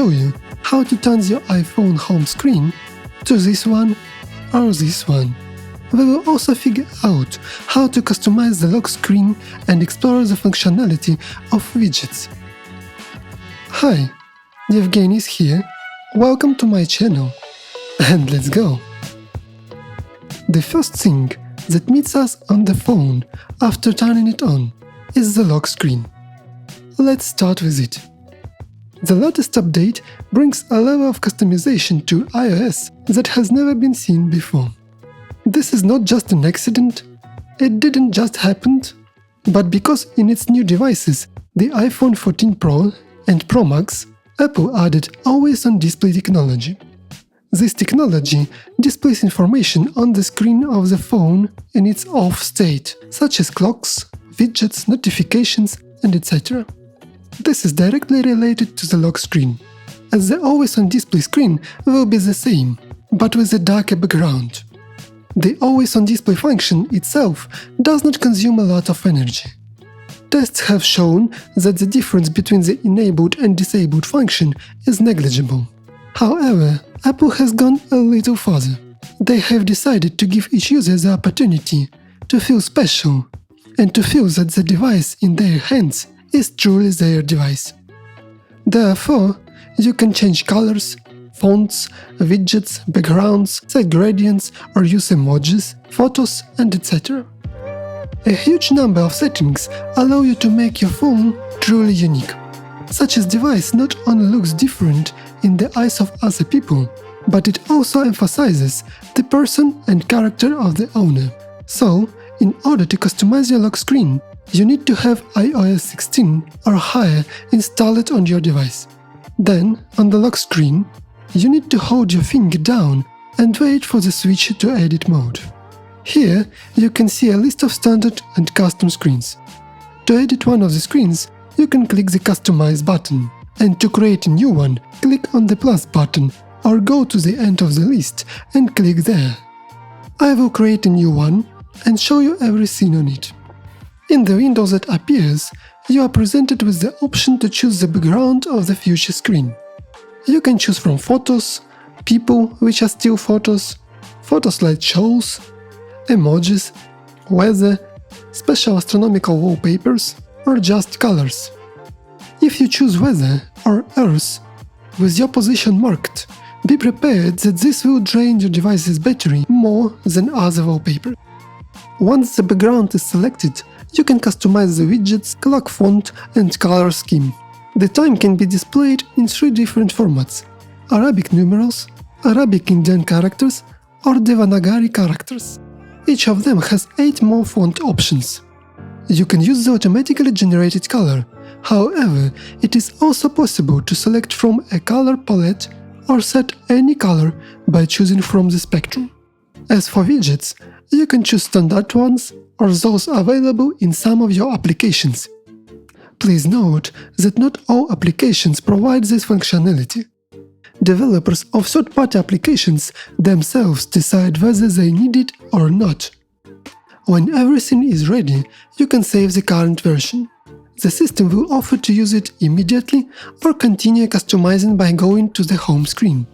show you how to turn your iPhone home screen to this one or this one. We will also figure out how to customize the lock screen and explore the functionality of widgets. Hi, Evgeny is here. Welcome to my channel. And let's go! The first thing that meets us on the phone after turning it on is the lock screen. Let's start with it. The latest update brings a level of customization to iOS that has never been seen before. This is not just an accident, it didn't just happen, but because in its new devices, the iPhone 14 Pro and Pro Max, Apple added always-on display technology. This technology displays information on the screen of the phone in its off state, such as clocks, widgets, notifications, and etc. This is directly related to the lock screen, as the always-on display screen will be the same, but with a darker background. The always-on display function itself does not consume a lot of energy. Tests have shown that the difference between the enabled and disabled function is negligible. However, Apple has gone a little further. They have decided to give each user the opportunity to feel special and to feel that the device in their hands is truly their device. Therefore, you can change colors, fonts, widgets, backgrounds, set gradients, or use emojis, photos, and etc. A huge number of settings allow you to make your phone truly unique. Such a device not only looks different in the eyes of other people, but it also emphasizes the person and character of the owner. So, in order to customize your lock screen, you need to have iOS 16 or higher installed on your device. Then, on the lock screen, you need to hold your finger down and wait for the switch to edit mode. Here, you can see a list of standard and custom screens. To edit one of the screens, you can click the Customize button, and to create a new one, click on the plus button or go to the end of the list and click there. I will create a new one and show you everything on it. In the window that appears, you are presented with the option to choose the background of the future screen. You can choose from photos, people which are still photos, photo slideshows, emojis, weather, special astronomical wallpapers, or just colors. If you choose weather or Earth with your position marked, be prepared that this will drain your device's battery more than other wallpapers. Once the background is selected, you can customize the widgets, clock font, and color scheme. The time can be displayed in 3 different formats: Arabic numerals, Arabic Indian characters, or Devanagari characters. Each of them has 8 more font options. You can use the automatically generated color. However, it is also possible to select from a color palette or set any color by choosing from the spectrum. As for widgets, you can choose standard ones or those available in some of your applications. Please note that not all applications provide this functionality. Developers of third-party applications themselves decide whether they need it or not. When everything is ready, you can save the current version. The system will offer to use it immediately or continue customizing by going to the home screen.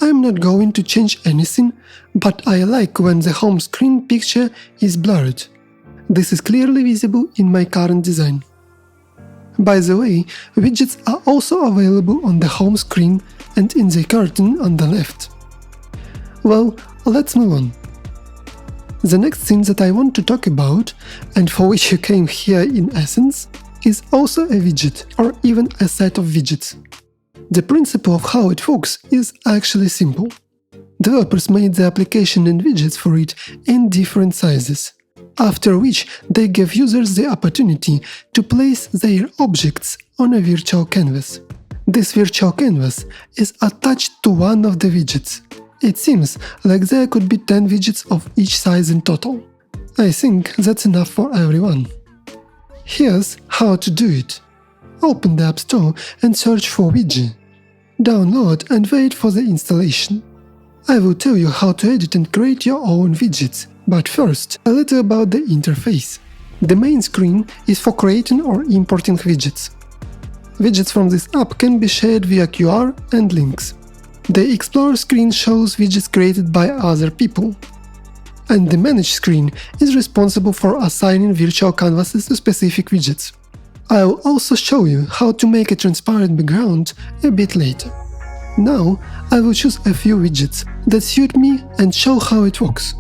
I am not going to change anything, but I like when the home screen picture is blurred. This is clearly visible in my current design. By the way, widgets are also available on the home screen and in the curtain on the left. Well, let's move on. The next thing that I want to talk about, and for which you came here in essence, is also a widget, or even a set of widgets. The principle of how it works is actually simple. Developers made the application and widgets for it in different sizes, after which they gave users the opportunity to place their objects on a virtual canvas. This virtual canvas is attached to one of the widgets. It seems like there could be 10 widgets of each size in total. I think that's enough for everyone. Here's how to do it. Open the App Store and search for Widgy. Download and wait for the installation. I will tell you how to edit and create your own widgets, but first, a little about the interface. The main screen is for creating or importing widgets. Widgets from this app can be shared via QR and links. The Explorer screen shows widgets created by other people. And the Manage screen is responsible for assigning virtual canvases to specific widgets. I will also show you how to make a transparent background a bit later. Now, I will choose a few widgets that suit me and show how it works.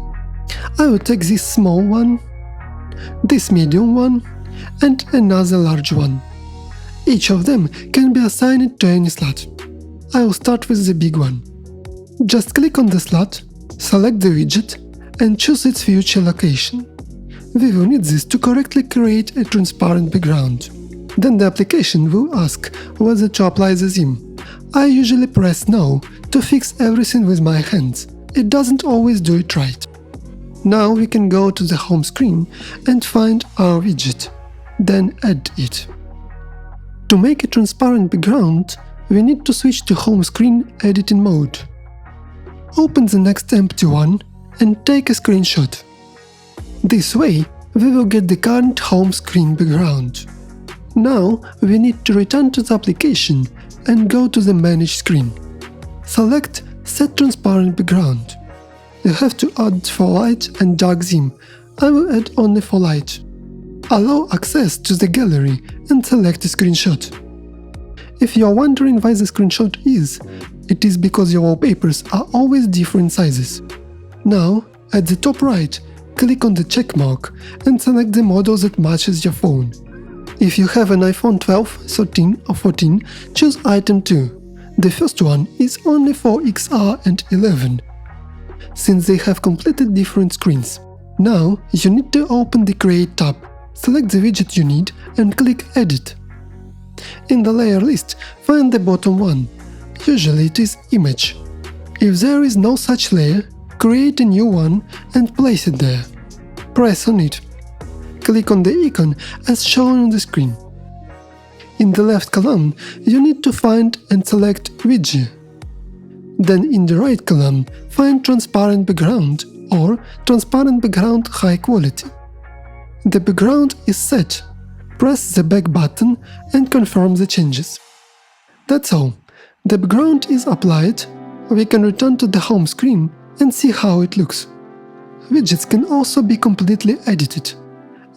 I will take this small one, this medium one, and another large one. Each of them can be assigned to any slot. I will start with the big one. Just click on the slot, select the widget, and choose its future location. We will need this to correctly create a transparent background. Then the application will ask whether to apply the theme. I usually press No to fix everything with my hands. It doesn't always do it right. Now we can go to the home screen and find our widget, then add it. To make a transparent background, we need to switch to home screen editing mode. Open the next empty one and take a screenshot. This way, we will get the current home screen background. Now, we need to return to the application and go to the Manage screen. Select Set Transparent Background. You have to add for light and dark theme. I will add only for light. Allow access to the gallery and select a screenshot. If you are wondering why the screenshot is, it is because your wallpapers are always different sizes. Now, at the top right, click on the check mark and select the model that matches your phone. If you have an iPhone 12, 13 or 14, choose Item 2. The first one is only for XR and 11, since they have completely different screens. Now, you need to open the Create tab, select the widget you need and click Edit. In the layer list, find the bottom one. Usually it is Image. If there is no such layer, create a new one and place it there. Press on it. Click on the icon as shown on the screen. In the left column, you need to find and select Widgy. Then in the right column, find Transparent Background or Transparent Background High Quality. The background is set. Press the back button and confirm the changes. That's all. The background is applied. We can return to the home screen and see how it looks. Widgets can also be completely edited,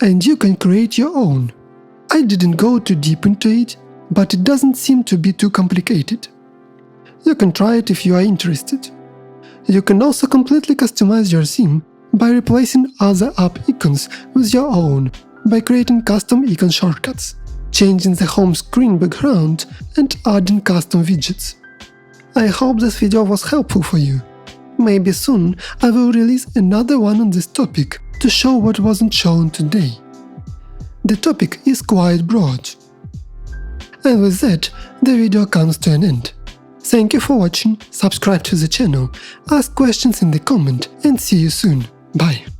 and you can create your own. I didn't go too deep into it, but it doesn't seem to be too complicated. You can try it if you are interested. You can also completely customize your theme by replacing other app icons with your own, by creating custom icon shortcuts, changing the home screen background, and adding custom widgets. I hope this video was helpful for you. Maybe soon I will release another one on this topic to show what wasn't shown today. The topic is quite broad. And with that, the video comes to an end. Thank you for watching, subscribe to the channel, ask questions in the comment and see you soon. Bye!